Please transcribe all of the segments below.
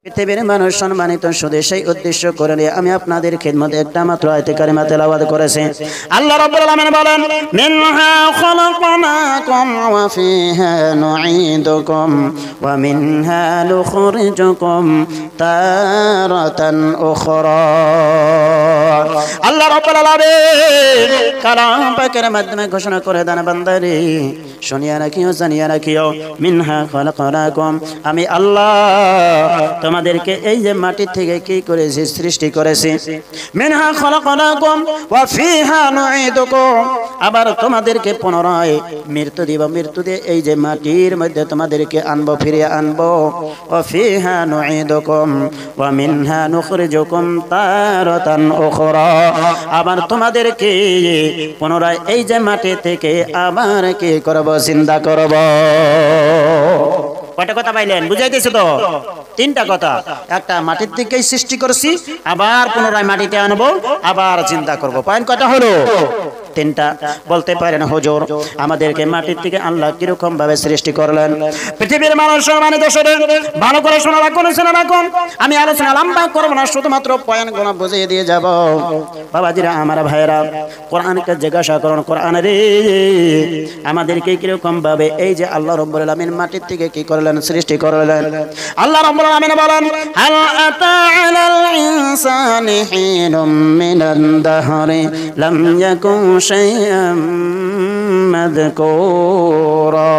পৃথিবীর মানুষ সম্মানিত শুধু সেই উদ্দেশ্য করে নিয়ে আমি আপনাদের খিদমতে একটা মাত্র আয়াতে কারিমা তেলাওয়াত করেছি। আল্লাহ রাব্বুল আলামিন বলেন, মিনহা খলাকনাকুম ওয়া ফিহা নুঈদুকুম ওয়া মিনহা নুখরিজুকুম তারাতান উখরা। আল্লাহ রাব্বুল আলামিন কালাম পাকের মাধ্যমে ঘোষণা করে দেন, বান্দারে শুনিয়া রাখিও, জানিয়া রাখিও, মিনহা খলাকনাকুম, আমি আল্লাহ তোমাদেরকে এই যে মাটি থেকে কি করেছি, সৃষ্টি করেছি। মিনহা খলাকনাকুম ওয়া ফিহা নুঈদুকুম, আবার তোমাদেরকে পুনরায় মৃত্যু দিব, মৃত্যু দিয়ে এই যে মাটির মধ্যে তোমাদেরকে আনবো, ফিরিয়ে আনবো। ওয়া ফিহা নুঈদুকুম ওয়া মিনহা নুখরিজুকুম তারাতান উখরা, আবার তোমাদেরকে পুনরায় এই যে মাটি থেকে আবার কি করব, জিন্দা করব। কয়টা কথা পাইলেন? বুঝাইতেছে তো? তিনটা কথা। একটা মাটির থেকেই সৃষ্টি করছি, আবার পুনরায় মাটিতে আনবো, আবার চিন্তা করব। পয়েন্ট কয়টা হলো? তিনটা। বলতে পারেন হুজুর আমাদেরকে মাটির থেকে আল্লাহ কিরকম ভাবে সৃষ্টি করলেন? পৃথিবীর মানুষ সম্মানিত শুনে ভালো করে শোনা রাখুন, শোনা রাখুন। আমি আলোচনা লম্বা করব না, শুধুমাত্র পয়েন্টগুলো বুঝিয়ে দিয়ে যাব। বাবাজিরা, আমার ভাইয়েরা, কোরআনকে জিজ্ঞাসা করুন, কোরআন রে আমাদেরকে কিরকম ভাবে এই যে আল্লাহ রাব্বুল আলামিন মাটির থেকে কি করলেন, সৃষ্টি করলেন। আল্লাহ রাব্বুল আলামিন বলেন, হাল আতা আলাল ইনসানি হিনুম মিনান দাহরি লাম ইয়াকুন শাইআম মাযকুরা।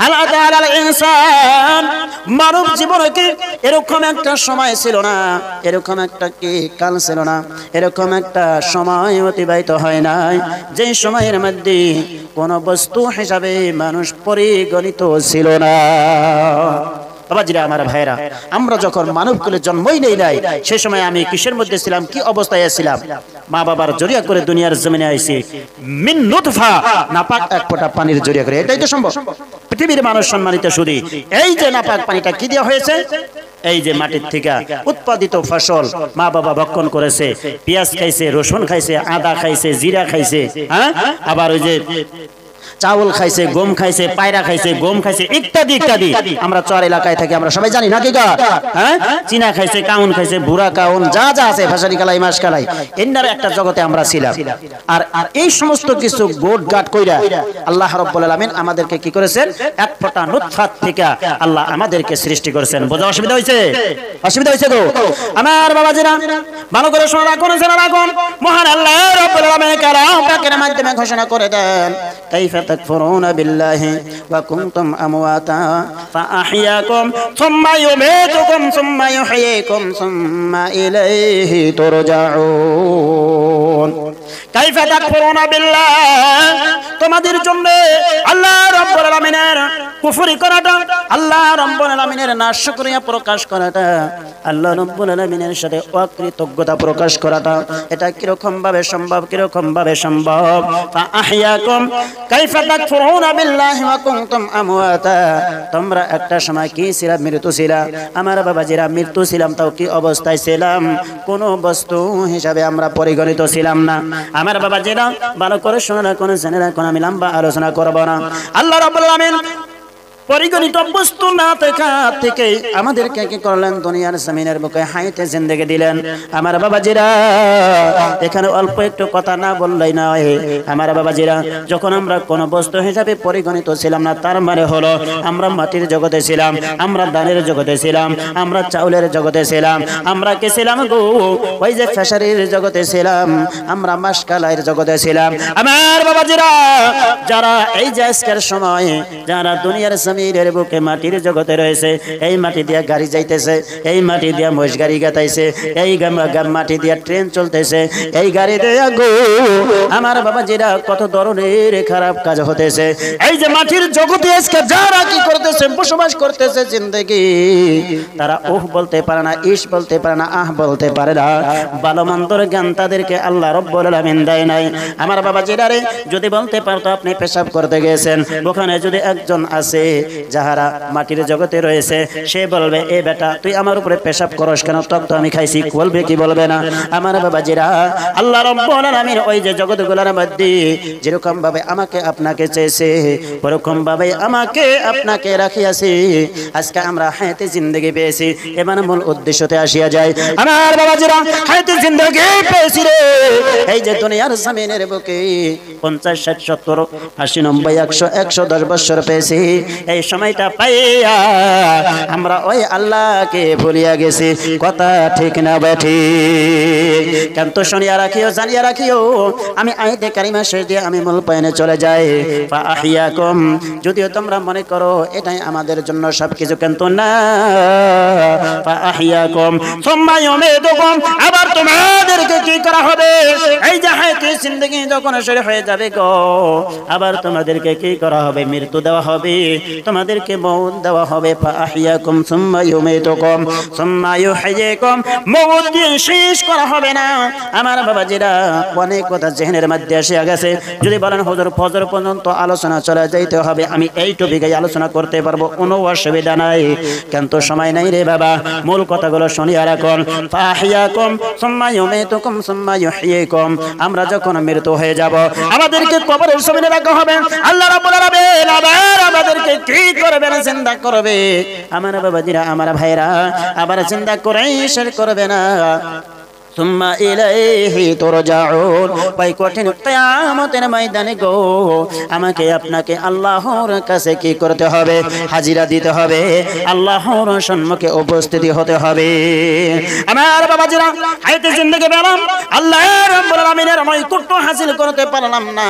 হাল আতা আলাল ইনসান, মানব জীবনে কি এরকম একটা সময় ছিল না, এরকম একটা কি কাল ছিল না, এরকম একটা সময় অতিবাহিত হয় নাই যে সময়ের মধ্যে কোন বস্তু হিসাবে মানুষ পরিগণিত ছিল না। বাবাজিরা, আমার ভাইরা, আমরা যখন মানবকুলে জন্মই নেই নাই, সেই সময় আমি কিসের মধ্যে ছিলাম, কি অবস্থায় ছিলাম? মা বাবার জরিয়া করে দুনিয়ার জমিনে আইছি, মিন নুতফা, নাপাক এক ফোঁটা পানির জরিয়া করে। এটাই তো সম্ভব। পৃথিবীর মানুষ সম্মানিত শুধু এই যে নাপাক পানিটা কি দেওয়া হয়েছে, এই যে মাটির থেকে উৎপাদিত ফসল মা বাবা ভক্ষণ করেছে, পেঁয়াজ খাইছে, রসুন খাইছে, আদা খাইছে, জিরা খাইছে, হ্যাঁ, আবার ওই যে চাউল খাইছে, গম খাইছে, পায়রা খাইছে, গম খাইছে, ইত্যাদি ইত্যাদি। আমরা চর এলাকায় থাকি, আমরা সবাই জানি নাকি গা, হ্যাঁ, চীনা খাইছে, কাউন খাইছে, বুড়া কাউন, যা যা আছে, ফাসারি কালাই, মাছ কালাই, এন্ডার একটা জগতে আমরা ছিলাম। আর এই সমস্ত কিছু গোট গাট কইরা আল্লাহ রাব্বুল আলামিন আমাদেরকে কি করেছেন, এক ফোঁটা নুতফাত থেকে আল্লাহ আমাদেরকে সৃষ্টি করেছেন। বোঝা অসুবিধা হয়েছে? অসুবিধা হয়েছে গো আমার বাবাজিরা? ভালো করে শোনা রাখুন, শোনা রাখুন। মহান আল্লাহ রাব্বুল আলামিন কালাম পাকের মাধ্যমে ঘোষণা করে দেন, কাইফা তাকফুরুনা বিল্লাহি ওয়া কুনতুম আমওয়াতা ফাআহইয়াকুম সুম্মা ইউমীতুকুম সুম্মা ইউহয়িকুম সুম্মা ইলাইহি তুরজাউন। কাইফা তাকফুরুনা বিল্লাহ, তোমাদের জন্য আল্লাহ রাব্বুল আলামিনের কুফরি করাটা, আল্লাহ রাব্বুল আলামিনের নাশকরিয়া প্রকাশ করাটা, আল্লাহ রাব্বুল আলামিনের সাথে অকৃতজ্ঞতা প্রকাশ করাটা, এটা কিরকম ভাবে সম্ভব, কিরকম ভাবে সম্ভব? ফাআহইয়াকুম, কাইফা তাকফুরুনা বিল্লাহি ওয়া কুনতুম আমওয়াতা, তোমরা একটা সময় কি ছিলা, মৃত্যু ছিলা। আমার বাবাজিরা, মৃত্যু ছিলাম, তাও কি অবস্থায় ছিলাম? কোন বস্তু হিসাবে আমরা পরিগণিত ছিলাম না। আমার বাবাজিরা, ভালো করে শোনা রাখুন, জেনে রাখুন, আমি লম্বা আলোচনা করব না। আল্লাহ রাব্বুল আলামিন পরিগণিত বস্তু না থাকা থেকে আমাদেরকে কি করলেন, দুনিয়ার জমিনের বুকে হাইতে জিন্দেগি দিলেন। আমার বাবাজিরা, এখানে অল্প একটু কথা না বললেই না হয়। আমার বাবাজিরা, যখন আমরা কোন বস্তু হিসাবে পরিগণিত ছিলাম না, তার মানে হলো আমরা মাটির জগতে ছিলাম, আমরা ধানের জগতে ছিলাম, আমরা চাউলের জগতে ছিলাম, আমরা কি ছিলাম গো, ওই যে ফেসারির জগতে ছিলাম, আমরা মাসকালাইয়ের জগতে ছিলাম। আমার বাবাজিরা, যারা এই যে আজকের সময় যারা দুনিয়ার জমিনের বুকে মাটির জগতে রয়েছে, এই মাটি দিয়া গাড়ি যাইতেছে, এই মাটি দিয়া মহিষ গাড়ি গাতাইছে, এই মাটি দিয়া ট্রেন চলতেছে, এই গাড়ি দিয়া গো আমার বাবাজিরা কত ধরনের খারাপ কাজ হতেছে। এই যে মাটির জগতে আজকে যারা কি করতেছে, বসবাস করতেছে জিন্দেগি, তারা ওহ বলতে পারে না, ইস বলতে পারে না, আহ বলতে পারে না। ভালো মন্দর জ্ঞান তাদেরকে আল্লাহ রাব্বুল আলামিন দেয় নাই। আমার বাবাজিরা রে, যদি বলতে পারতো আপনি পেশাব করতে গেছেন, ওখানে যদি একজন আছে যাহারা মাটির জগতে রয়েছে সে বলবে এ বেটা তুই আমার উপরে পেশাব করস কেন, তক তো আমি খাইছি, বলবে কি বলবে না? আমার বাবাজিরা আল্লাহ রাব্বুল আলামিন ওই যে জগৎগুলোর মধ্যে যেরকম ভাবে আমাকে আপনাকে চেয়েছে ওরকম ভাবে আমাকে আপনাকে রাখিয়াছে। আজকে আমরা হায়াতে জিন্দেগি পেয়েছি, এবার মূল উদ্দেশ্যতে আসিয়া যায়। আমার বাবাজিরা হায়াতে জিন্দেগি পেয়েছি রে, এই যে দুনিয়ার জমিনের বুকে 50, 60, 70, 80, 90, 100, 110 বছর পেয়েছি। এই সময়টা পাইয়া আমরা ওই আল্লাহকে ভুলিয়া গেছি, কথা ঠিক না বেঠি? কেন তো শুনিয়া রাখিও, জানিয়া রাখিও, আমি আয়াতে কারিমা শেষ দিয়ে আমি মূল পয়েন্টে চলে যাই। ফাআহিয়াকুম, যদিও তোমরা মনে করো এটাই আমাদের জন্য সবকিছু, কিন্তু না। ফাআহিয়াকুম সুম্মা ইউমীতুকুম, আবার তোমাদেরকে কি করা হবে? এই যে হায়াতে জিন্দেগি যখন শেষ হয়ে যাবে গো, আবার তোমাদেরকে কি করা হবে? মৃত্যু দেওয়া হবে, তোমাদেরকে মউত দেওয়া হবে। ফাআহিয়াকুম সুম্মা ইউমীতুকুম সুম্মা ইউহয়িকুম, মউত দিয়ে শেষ করা হবে না। আমার বাবাজিরা অনেক কথা জেহেনের মধ্যে এসে গেছে। যদি বলেন হুজুর ফজর পর্যন্ত আলোচনা চলে যাইতে হবে, আমি এই টপিকে আলোচনা করতে পারবো, কোনো অসুবিধা নাই, কিন্তু সময় নাই রে বাবা। মূল কথাগুলো শুনিয়া রাখুন। ফাআহিয়াকুম সুম্মা ইউমীতুকুম সুম্মা ইউহয়িকুম, আমরা যখন মৃত্যু হয়ে যাব আমাদেরকে কবরের জমিনে রাখা হবে। আল্লাহ রাব্বুল আলামিন আবার আমাদেরকে কি করবেন? চিন্তা করবে। আমার বাবাজিরা আমার ভাইরা আবার চিন্তা করেই শেষ করবে না। সুম্মা ইলাইহি তুরজাউন, ওই কঠিন কিয়ামতের ময়দানে গো আমাকে আপনাকে আল্লাহর কাছে কি করতে হবে? হাজিরা দিতে হবে, আল্লাহর সম্মুখে উপস্থিতি হতে হবে। আমার বাবাজিরা হায়াতে জিন্দেগি পেলাম, আল্লাহ রাব্বুল আলামিনের নৈকট্য হাসিল করতে পারলাম না,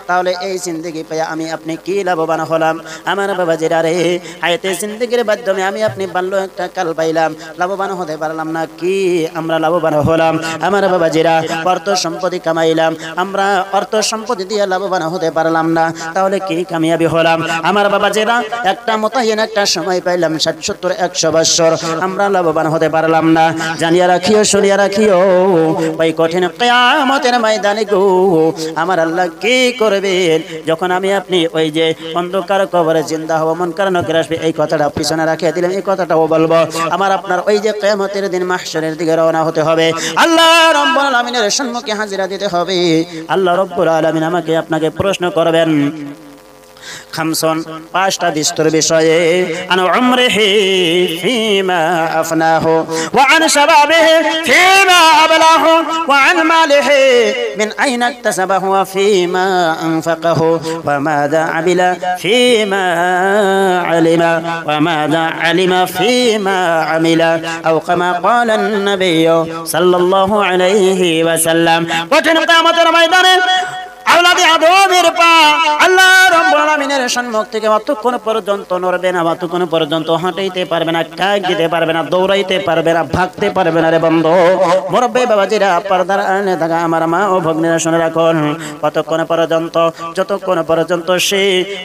তাহলে এই জিন্দেগি পেয়ে আমি আপনি কি লাভবান হলাম? আমার বাবাজিরা রে, হায়াতে জিন্দেগির মাধ্যমে আমি আপনি ভালো একটা কাল পাইলাম, লাভবান হতে পারলাম না, কি আমরা লাভবান হলাম? আমার বাবাজিরা অর্থ সম্পত্তি কামাইলাম, আমরা অর্থ সম্পত্তি দিয়ে লাভবান হতে পারলাম না, তাহলে কি কামিয়াবি হলাম? আমার বাবাজিরা একটা মোতায়েন একটা সময় পাইলাম 60, 70, 100 বছর, আমরা লাভবান হতে পারলাম না। জানিয়া রাখিও, শুনিয়া রাখিও, ওই কঠিন কিয়ামতের ময়দানে গো আমার আল্লাহ কি করবেন? যখন আমি আপনি ওই যে অন্ধকার কবরে জিন্দা হব, মুনকার নাকির আসবে, এই কথাটা পিছনে রাখিয়ে দিলাম, এই কথাটাও বলবো। আমার আপনার ওই যে কিয়ামতের দিন মাহশরের দিকে রওনা হতে হবে, আল্লাহ রাব্বুল আলামিনের সম্মুখে হাজিরা দিতে হবে। আল্লাহ রাব্বুল আলামিন আমাকে আপনাকে প্রশ্ন করবেন খামসন, 5টা বিস্তর বিষয়ে। আন উমরিহি ফিমা আফনাহু ওয়া আন শাবাবিহি ফিমা আবলাহু ওয়া আন মালিহি মিন আইনা ইকতাসাবাহু ওয়া ফিমা আনফাকাহু ওয়া মাযা আমিলা ফিমা আলিমা ওয়া মাযা আলিমা ফিমা আমিলা আও কামা ক্বালা আন-নাবিয়্যু সাল্লাল্লাহু আলাইহি ওয়া সাল্লাম। কঠিন কিয়ামতের ময়দানে আওলাদে আদমের পা আল্লাহ রাব্বুল আলামিনের সম্মুখ থেকে অতক্ষণ পর্যন্ত নড়বে না, অতক্ষণ পর্যন্ত হাঁটাইতে পারবে না, কাজ দিতে পারবে না, দৌড়াইতে পারবে না, ভাগতে পারবে না রে বন্ধু। মুরব্বি বাবাজিরা, পর্দার আড়ালে থাকা আমার মা ও ভগ্নীরা শুনে রাখুন, কতক্ষণ পর্যন্ত? যতক্ষণ পর্যন্ত সে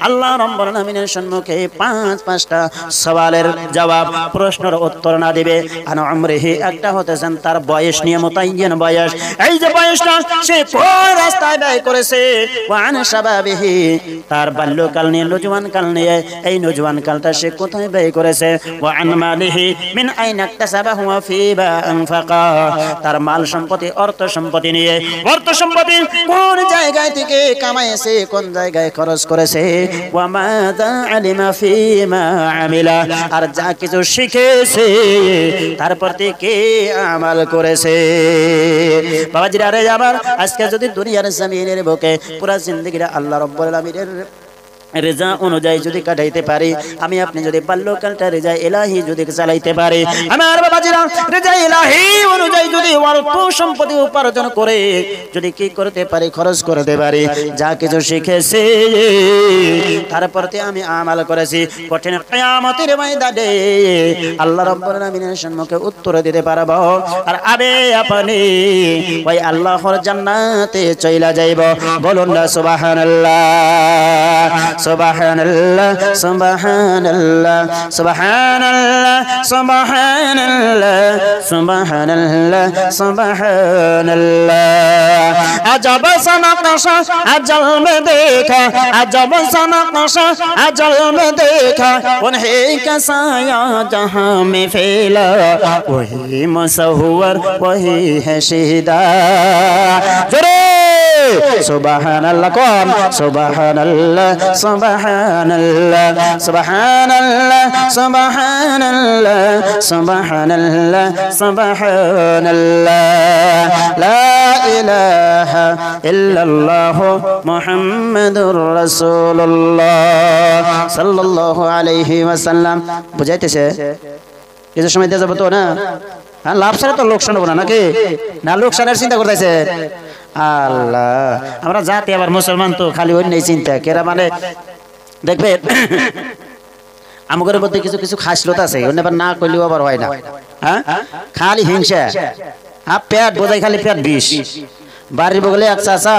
আল্লাহ রাব্বুল আলামিনের সম্মুখে 5টা সওয়ালের জবাব, প্রশ্নের উত্তর না দিবে। আন উমরিহি, একটা হতেছেন তার বয়স নিয়ে মুতায়্যান বয়স, এই যে বয়সটা সে কোন রাস্তায় ব্যয় করেছে। ওয়া আন শাবাবিহি, তার বাল্যকাল নিয়ে, নজওয়ান কাল নিয়ে, এই নজওয়ান কালটা সে কোথায় ব্যয় করেছে। ওয়া আন মালিহি মিন আইনা ইকতাসাবাহু ওয়া ফিমা আনফাকা, তার মাল সম্পত্তি, অর্থ সম্পত্তি নিয়ে, অর্থ সম্পত্তি কোন জায়গায় থেকে কামাইছে, কোন জায়গায় খরচ করেছে। ওয়া মাযা আলিমা ফিমা আমিলা, আর যা কিছু শিখেছে তার প্রতি কে আমল করেছে। বাবাজিরা রে আমার, আজকে যদি দুনিয়ার জমিনের বুকে পুরা জিন্দেগিটা আল্লাহ রাব্বুল আলামিনের রেজা অনুযায়ী যদি কাটাইতে পারি, আমি আপনি যদি বাল্যকালটা রেজা ইলাহি যদি চালাইতে পারি, আমার বাবাজিরা রেজা ইলাহি অনুযায়ী যদি অর্থ সম্পত্তি উপার্জন করে যদি কি করতে পারি, খরচ করতে পারি, যা কিছু শিখেছে তার প্রতি আমি আমল করেছি, কঠিন কিয়ামতের ময়দানে আল্লাহ রাব্বুল আলামিনের সম্মুখে উত্তর দিতে পারবো। আর আবে আপনি ওই আল্লাহর জান্নাতে চইলা যাইব। বলুন না সুবহানাল্লাহ। সুবহানাল্লাহ সুবহানাল্লাহ সুবহানাল্লাহ সুবহানাল্লাহ সুবহানাল্লাহ সুবহানাল্লাহ अजब सा नक्शा अजल में देखा अजब सा नक्शा अजल में देखा उन्हें का साया जहां में फैला वही मुसव्वर वही है शहीदा जरे सुबहानल्लाह कौन सुबहानल्लाह सुबहानल्लाह सुबहानल्लाह सुबहानल्लाह सुबहानल्लाह सुबहानल्लाह ला इलाहा इल्लल्लाह मुहम्मदुर রাসূলুল্লাহ সাল্লাল্লাহু আলাইহি ওয়াসাল্লাম বুঝাইতেছে এই সময় দিয়ে যাব তো না হ্যাঁ লাভ ছাড়া তো লোকসান হবে না নাকি না লোকসানের চিন্তা করতেছে আল্লাহ আমরা জাতি আবার মুসলমান তো খালি ওই নেই চিন্তা কেরা মানে দেখবে আমাদের মধ্যে কিছু কিছু খাসলত আছে অন্য আবার না করলেও আবার হয় না হ্যাঁ খালি হিংসা পেট বোঝাই খালি পেট বিষ বাড়ির বগলে এক চাচা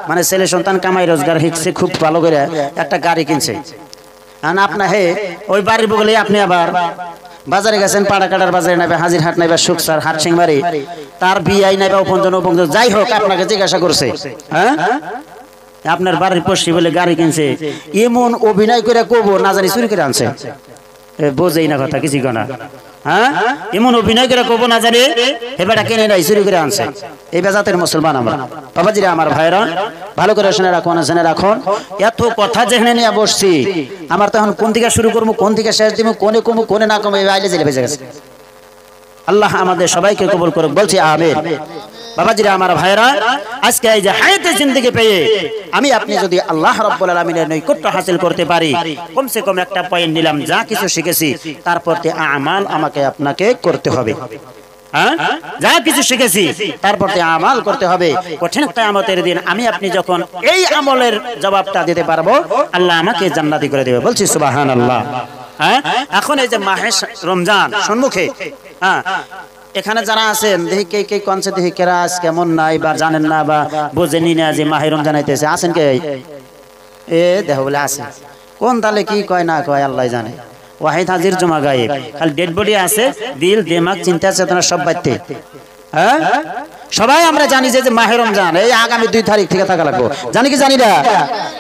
মানে ছেলে সন্তান কামাই রোজগার শিখছে খুব ভালো করে একটা গাড়ি কিনছে আপনার হে ওই বাড়ির বগলে আপনি আবার বাজারে গেছেন পাড়া কাটার বাজারে নাইবে হাজির হাট নাইবা সুকসার হাট সিংবাড়ি তার বিয়াই নাইবা উপঞ্জন যাই হোক আপনাকে জিজ্ঞাসা করছে হ্যাঁ আপনার বাড়ির পড়শি বলে গাড়ি কিনছে এমন অভিনয় করে কবো না জানি চুরি করে আনছে বোঝেই না কথা কিছু না হ্যাঁ এমন অভিনয় করে কবো না জানি এবারটা কিনে নাই চুরি করে আনছে এই বেজাতের মুসলমান আমরা বাবাজিরা আমার ভাইরা ভালো করে শুনে রাখুন জেনে রাখুন এত কথা যেখানে নিয়ে বসছি আমার তখন কোন থেকে শুরু করবো কোন থেকে শেষ দিব কোনে কমু কোনে না কমে আইলে জেলে বেজে গেছে আল্লাহ আমাদের সবাইকে কবুল করুক বলছি আমিন বাবাজিরা আমার ভাইরা আজকে এই যে হায়াতে জিন্দেগি পেয়ে আমি আপনি যদি আল্লাহ রাব্বুল আলামিনের নৈকট্য হাসিল করতে পারি কমসে কম একটা পয়েন্ট নিলাম যা কিছু শিখেছি তারপর তে আমাল আমাকে আপনাকে করতে হবে হ্যাঁ যা কিছু শিখেছি তারপর তে আমাল করতে হবে কঠিন কিয়ামতের দিন আমি আপনি যখন এই আমলের জবাবটা দিতে পারবো আল্লাহ আমাকে জান্নাতি করে দেবে বলছি সুবহানাল্লাহ হ্যাঁ এখন এই যে মাহে রমজান সম্মুখে হ্যাঁ এখানে যারা আছেন দেখি কে কে কোনছে দেখি কেরা আজ কেমন নাই বা জানেন না বা বুঝেনি না যে মাহে রমজান আইতেছে আছেন কে এ দেখো বলে আছে কোন তালে কি কয় না কয় আল্লাহ জানে ওয়াহিদ হাজির জমা গায়েব খালি ডেড বডি আছে দিল দিমাগ চিন্তা চেতনা সব বাইতে হ্যাঁ সবাই আমরা জানি যে মাহে রমজান এই আগামী 2 তারিখ থেকে থাকা লাগবে জানি কি জানি না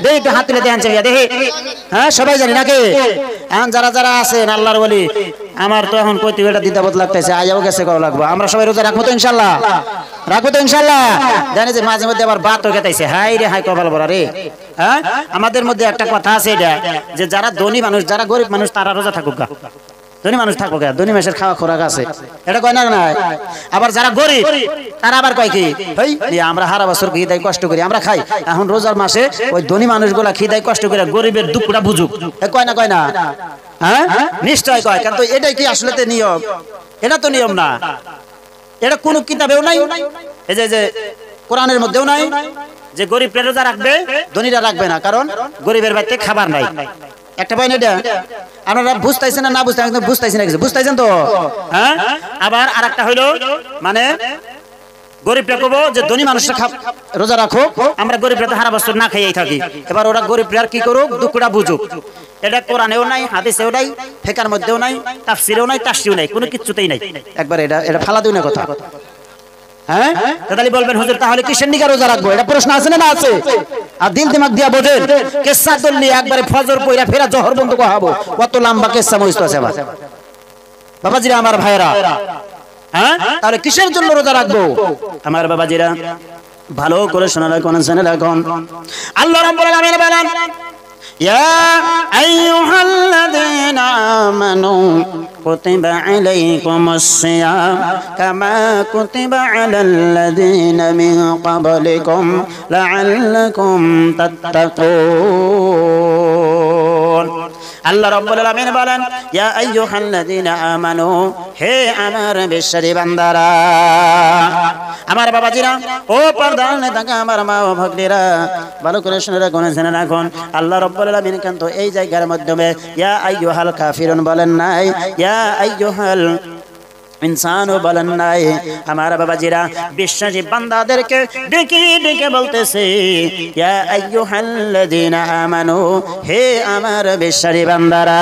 দেখি একটু হাত তুলে দেন চাইয়া দেখি হ্যাঁ সবাই জানি নাকি এখন যারা যারা আছেন আল্লাহর ওলি আমার তো এখন কইতে এটা দ্বিধাবোধ লাগতেছে আয়াও গেছে করা লাগবে আমরা সবাই রোজা রাখবো তো ইনশাআল্লাহ জানি যে মাঝে মধ্যে আবার বাত হয়ে গেছে হাই রে হাই কপাল বড় রে হ্যাঁ আমাদের মধ্যে একটা কথা আছে এটা যে যারা ধনী মানুষ যারা গরিব মানুষ তারা রোজা থাকুক ধনী মানুষ থাকুক ধনী মানুষের খাওয়া খোরাক আছে এটা কয় না না আবার যারা গরিব তারা আবার কয় কি ভাই আমরা সারা বছর খিদায় কষ্ট করি আমরা খাই এখন রোজার মাসে ওই ধনী মানুষগুলা খিদায় কষ্ট করে গরিবের দুঃখটা বুঝুক কয় না হ্যাঁ নিশ্চয় কয় কিন্তু এটাই কি আসলে নিয়ম এটা তো নিয়ম না এটা কোনো কিতাবেও নাই এই যে কোরআনের মধ্যেও নাই যে গরিব রোজা রাখবে ধনীরা রাখবে না কারণ গরিবের বাড়িতে খাবার নাই একটা পয়েন্ট এটা আপনারা বুঝতেছেন না বুঝতেছেন বুঝতেছেন না কিছু বুঝতেছেন তো হ্যাঁ আবার আরেকটা হইলো মানে গরিবরা কব যে ধনী মানুষরা রোজা রাখো আমরা গরিবরা তো সারা বছর না খাইয়াই থাকি এবার ওরা গরিবরা কি করুক দুঃখটা বুঝুক এটা কোরআনেও নাই হাদিসেও নাই ফিকার মধ্যেও নাই তাফসিরেও নাই তাফসিরেও নাই কোনো কিছুতেই নাই একবার এটা ফালা দিও না কথা হ্যাঁ তাহলে বলবেন হুজুর তাহলে কিসের নিকা রোজা রাখবো এটা প্রশ্ন আছে না আছে আর দিল দিমাগ দিয়া বোঝেন কেসা দল্লি একবারে ফজর পয়রা ফেরা জহর বন্ধ করাবো কত লম্বা কেসা মহিত আছে বাবাজিরা আমার ভাইরা হ্যাঁ তাহলে কিসের জন্য রোজা রাখবো আমার বাবাজিরা ভালো করে শোনা রাখুন শুনে রাখুন আল্লাহ রাব্বুল আলামিন বলেন ইয়া আইয়ুহাল্লাযীনা আমানু কুতিবা আলাইকুমুস সিয়াম কামা কুতিবা আলাল্লাযীনা মিন ক্বাবলিকুম লাআল্লাকুম তাত্তাকুন আল্লাহ রাব্বুল আলামিন বলেন ইয়া আইয়ুহাল্লাযীনা আমানু হে আমার বিশ্বাসী বান্দারা আমার বাবাজিরা ও পর্দানে থাকা আমার মা ও ভগ্নীরা ভালো করে শুনে রাখুন জেনে রাখুন আল্লাহ রাব্বুল আলামিন কিন্তু এই জায়গার মাধ্যমে ইয়া আইয়ুহাল কাফিরুন বলেন নাই ইয়া আইয়ুহাল ইনসানও বলেন নাই। আমার বাবাজিরা বিশ্বাসী বান্দাদেরকে ডেকে ডেকে বলতেছে, ইয়া আইয়ুহাল্লাযীনা আমানু, হে আমার বিশ্বাসী বান্দারা।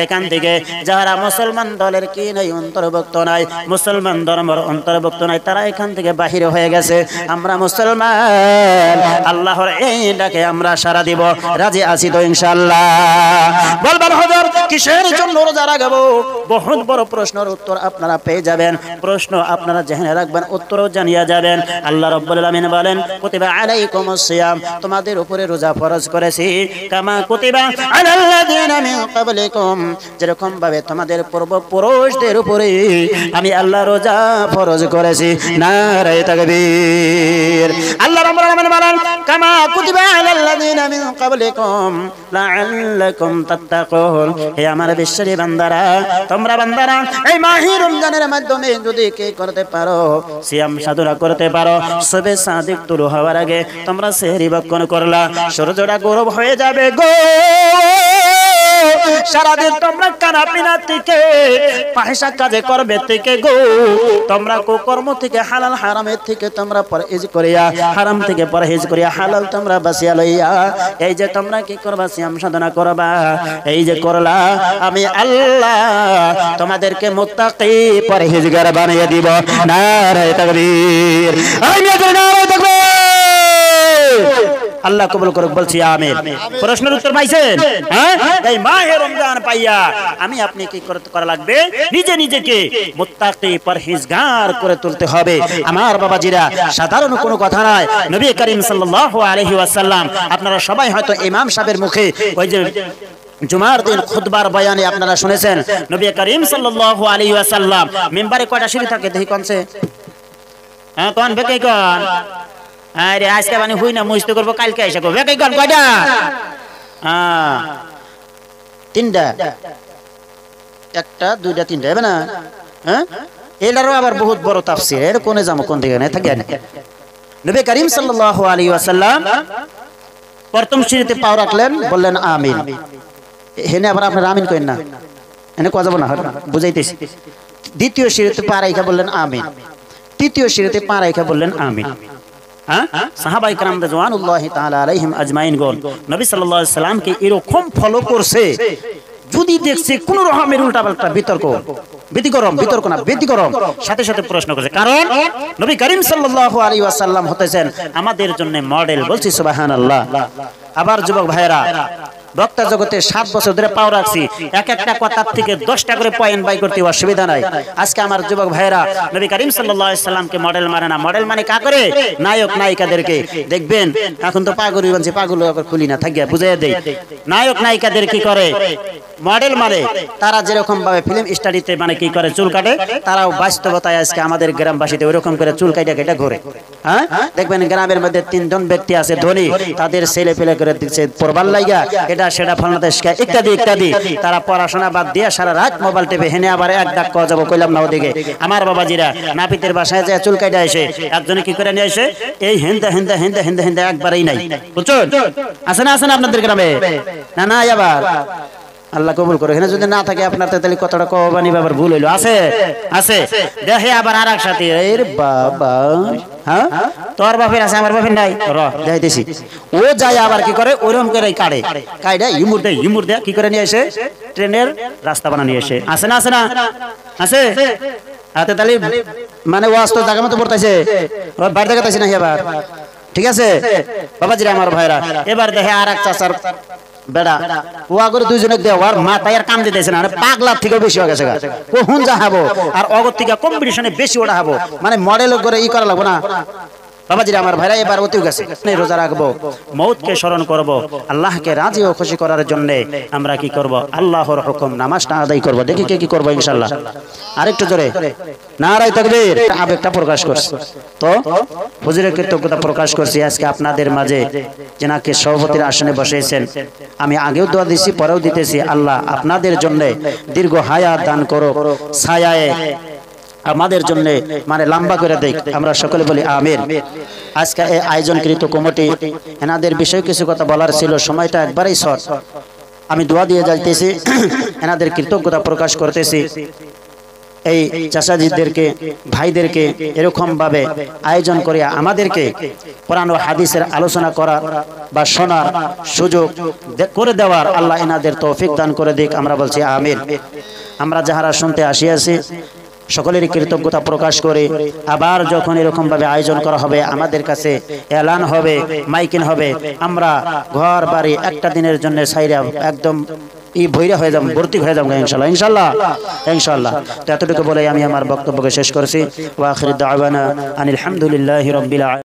এখান থেকে যারা মুসলমান দলের কি নাই, অন্তর্ভুক্ত নাই, মুসলমান ধর্মের অন্তর্ভুক্ত নাই, তারা এখান থেকে বাহির হয়ে গেছে। আমরা মুসলমান, আল্লাহর এই ডাকে আমরা সাড়া দিব, রাজি আছি তো ইনশাআল্লাহ? বলবেন হুজুর কিসের জন্য রোজা রাখবো? বহুত বড় প্রশ্নের উত্তর আপনারা পেয়ে যাবেন। প্রশ্ন আপনারা জেনে রাখবেন, উত্তরও জানিয়ে যাবেন। আল্লাহ রাব্বুল আলামিন বলেন, কুতিবা আলাইকুমুস সিয়াম, তোমাদের উপরে রোজা ফরজ করেছি, কামা কুতিবা আলাল্লাযীনা মিন ক্বাবলিকুম, যেরকম ভাবে তোমাদের পূর্বপুরুষদের উপরে আমি আল্লাহ রোজা ফরজ করেছি। নারে তাকবীর। আল্লাহ রাব্বুল আলামিন বলেন, কামা কুতিবা আলাল্লাযীনা মিন ক্বাবলিকুম লাআল্লাকুম তাত্তাকুন, হে আমার বিশ্বাসী বান্দারা, তোমরা বান্দারা এই মাহে রমজানের মাধ্যমে যদি কি করতে পারো, সিয়াম সাধনা করতে পারো, সবে সাদিক তুলু হওয়ার আগে তোমরা সেহরি ভক্ষণ করলা, সূর্যটা গরম হয়ে যাবে গো। সারাদিন তোমরা কানা পিনা থেকে ফাহিশা কাজে করবে থেকে গো, তোমরা কুকর্ম থেকে হালাল হারামের থেকে তোমরা পরহেজ করিয়া, হারাম থেকে পরহেজ করিয়া হালাল তোমরা বাঁচিয়া লইয়া এই যে তোমরা কি করবা, সিয়াম সাধনা করবা। এই যে করলা, আমি আল্লাহ তোমাদেরকে মুত্তাকি পরহেজগার বানিয়ে দিব। নারে তাকবীর। নারে তাকবীর। আল্লাহ কবুল করুক, বলছি আমিন। প্রশ্নের উত্তর পাইছেন? হ্যাঁ, এই মাহে রমজান পাইয়া আমি আপনি কি করা লাগবে? নিজে নিজেকে মুত্তাকি পরহেজগার করে তুলতে হবে। আমার বাবাজিরা, সাধারণ কোনো কথা নয়। নবী করিম সাল্লাল্লাহু আলাইহি ওয়াসাল্লাম, আপনারা সবাই হয়তো ইমাম সাহেবের মুখে ওই যে জুমার দিন খুতবার বয়ানে আপনারা শুনেছেন, নবী করিম সাল্লাল্লাহু আলাইহি ওয়াসাল্লাম মিম্বারে কয়টা সিঁড়ি থাকে দেখি কোনছে? হ্যাঁ, কোন বেকে কোন? আরে আজকে মানে হুই না মুস্ত করব, কালকে এসে করব। বেকে কোন কয়টা? হ্যাঁ, তিনটা। একটা, দুইটা, তিনটা, হবে না? হ্যাঁ, এটারও আবার বহুত বড় তাফসীর। এর কোনে যাবো, কোন দিকে না থাকে? নবী করিম সাল্লাল্লাহু আলাইহি ওয়াসাল্লাম প্রথম সিঁড়িতে পাও রাখলেন, বললেন আমিন। হেনে আবার আপনার আমিন কইেন না, এনে কোয়া যাবো না, বুঝাইতেছি। দ্বিতীয় সিঁড়িতে পা রাইখা বললেন আমিন। তৃতীয় সিঁড়িতে পা রাইখা বললেন আমিন। হ্যাঁ, সাহাবায়ে কেরাম রাদিয়াল্লাহু তাআলা আলাইহিম আজমাইন গণ নবী সাল্লাল্লাহু আলাইহি সাল্লামকে এরকম ফলো করছে। যদি দেখছে কোন রকমের উল্টাপাল্টা ব্যতিক্রম সাথে সাথে প্রশ্ন করছে। কারণ নবী করিম সাল্লাল্লাহু আলাইহি ওয়াসাল্লাম হতেছেন আমাদের জন্য মডেল। বলছি সুবহানাল্লাহ। আবার যুবক ভাইরা, বক্তা জগতে 7 বছর ধরে পাও রাখছি, এক একটা কথার থেকে 10টা করে পয়েন্ট বাই করতে অসুবিধা নাই। আজকে আমার যুবক ভাইরা নবী করিম সাল্লাল্লাহু আলাইহি সাল্লামকে মডেল মানে না, মডেল মানে কা করে নায়ক নায়িকাদেরকে। দেখবেন এখন তো পাগলই বলছে, পাগল খুলি না থাকিয়া বুঝাই দেই। নায়ক নায়িকাদের কি করে মডেল মানে, তারা যেরকম ভাবে ফিল্ম স্টাডিতে মানে কি করে চুল কাটে, তারাও বাস্তবতায় আজকে আমাদের গ্রামবাসীতে ওইরকম করে চুল কাটা কেটে ঘুরে। হ্যাঁ, দেখবেন গ্রামের মধ্যে 3 জন ব্যক্তি আছে ধনী, তাদের ছেলে পেলে করে দিচ্ছে পড়বার লাইগা, এটা সেটা ফলনাতে ইত্যাদি ইত্যাদি। তারা পড়াশোনা বাদ দিয়ে সারা রাত মোবাইল টেপে হেনে আবার এক ডাক কওয়া যাবো কইলাম না ওদিকে। আমার বাবাজিরা নাপিতের বাসায় যায় চুল কাটা এসে একজনে কি করে নিয়ে এসে এই হেন্দা হেন্দা হেন্দা হেন্দা হেন্দা একবারই নাই। বুঝছেন? আছে না আপনাদের গ্রামে? না না, আবার আল্লাহ কবুল করে। এখানে যদি না থাকে আপনার তাহলে কতটা কবানি বাবার ভুল হইলো। আছে আছে দেখে আবার আর এক সাথে, এর বাবা, হ্যাঁ তোর বাপের আছে আমার বাপের নাই, র যাইতেছি। ও যায় আবার কি করে ওরকম করে কাটে কাইডা ইমুর দেয় কি করে নিয়ে এসে ট্রেনের রাস্তা বানা নিয়ে এসে। আছে না আছে না আছে হাতে তাহলে মানে ওয়াজ তো জায়গা মতো পড়তেছে, বাইরে দেখাতেছি না এবার। ঠিক আছে বাবাজিরা আমার ভাইরা, এবার দেখে আর এক চাচার বেড়া ওয়া করে দুইজনে দেওয়ার মাথায় আর কাম দিতেছে না, পাগলার থেকে বেশি হয়ে গেছে। কখন যা হবো আর অগর থেকে কম্পিটিশনে বেশি ওটা হবো, মানে মডেল করে ই করা লাগবো না। বাবাজিরা আমার ভাইরা, এবার অতি গেছে, রোজা রাখবো, মৌতকে স্মরণ করব, আল্লাহকে রাজি ও খুশি করার জন্য আমরা কি করব, আল্লাহর হুকুম নামাজটা আদায় করব। দেখি কে কি করবো ইনশাআল্লাহ। আরেকটু জোরে নারায়ে তাকবীর। আবেগটা প্রকাশ করছি তো হুজুরের কৃতজ্ঞতা প্রকাশ করছি আজকে আপনাদের মাঝে, যেনাকে সভাপতির আসনে বসেছেন। আমি আগেও দোয়া দিছি, পরেও দিতেছি, আল্লাহ আপনাদের জন্য দীর্ঘ হায়াত দান করো, ছায়ায়ে আমাদের জন্য মানে লম্বা করে দেখ, আমরা সকলে বলি আমিন। আজকে এই আয়োজনকৃত কমিটি এনাদের বিষয়ে কিছু কথা বলার ছিল, সময়টা একবারেই শর্ট। আমি দোয়া দিয়ে যাইতেছি, এনাদের কৃতজ্ঞতা প্রকাশ করতেছি। এই চাচাজিদেরকে ভাইদেরকে এরকমভাবে আয়োজন করে আমাদেরকে কোরআন ও হাদিসের আলোচনা করার বা শোনার সুযোগ করে দেওয়ার আল্লাহ এনাদের তৌফিক দান করে দিক। আমরা বলছি আমিন। আমরা যাহারা শুনতে আসিয়াছি সকলেরই কৃতজ্ঞতা প্রকাশ করে আবার যখন এরকমভাবে আয়োজন করা হবে, আমাদের কাছে এলান হবে, মাইকিং হবে, আমরা ঘর বাড়ি একটা দিনের জন্য সাইরা একদম ভৈরা হয়ে যাব, ভর্তি হয়ে যাবো ইনশাল্লাহ ইনশাল্লাহ ইনশাল্লাহ। তো এতটুকু বলে আমি আমার বক্তব্যকে শেষ করছি। ওয়া আখিরু দাওয়ানা আনিল হামদুলিল্লাহি রাব্বিল আলামিন।